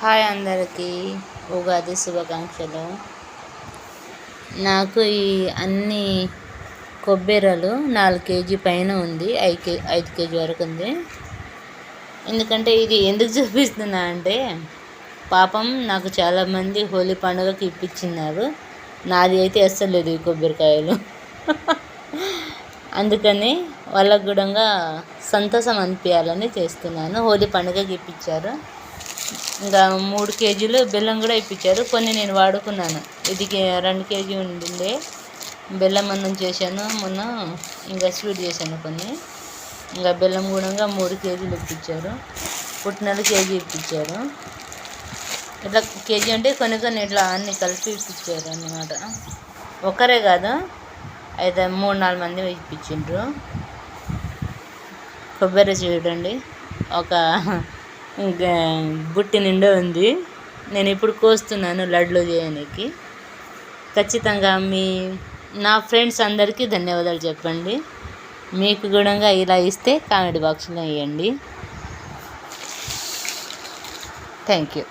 Hi అందరికీ, ఉగాది శుభాకాంక్షలు. నాకు ఈ అన్ని కొబ్బెరలు 4 కేజీ పైన ఉంది, 5 కేజీ వరకు ఉంది. ఎందుకంటే ఇది ఎందుకు చూపిస్తున్నా అంటే, పాపం నాకు చాలామంది హోలీ పండుగకి ఇప్పించినారు. నాది అయితే అస్సలు లేదు ఈ కొబ్బరికాయలు. అందుకని వాళ్ళకు కూడా సంతోషం అనిపించాలని చేస్తున్నాను. హోలీ పండుగకి ఇప్పించారు. ఇంకా 3 కేజీలు బెల్లం కూడా ఇప్పించారు. కొన్ని నేను వాడుకున్నాను. ఇది 2 కేజీ ఉండిండే బెల్లం అన్నం చేశాను మొన్న. ఇంకా స్వీట్ చేశాను కొన్ని. ఇంకా బెల్లం కూడా 3 కేజీలు ఇప్పించారు. పుట్టినలు కేజీ ఇప్పించారు. ఇట్లా కేజీ అంటే కొన్ని ఇట్లా అన్నీ కలిపి ఇప్పించారు అన్నమాట. ఒక్కరే కాదు, అయితే 3-4 మంది ఇప్పించిండ్రు. కొబ్బరి చూడండి, ఒక బుట్టి నిండా ఉంది. నేను ఇప్పుడు కోస్తున్నాను లడ్లు చేయడానికి. ఖచ్చితంగా నా ఫ్రెండ్స్ అందరికీ ధన్యవాదాలు చెప్పండి. మీకు కూడా ఇలా ఇస్తే కామెంట్ బాక్స్లో వేయండి. Thank you.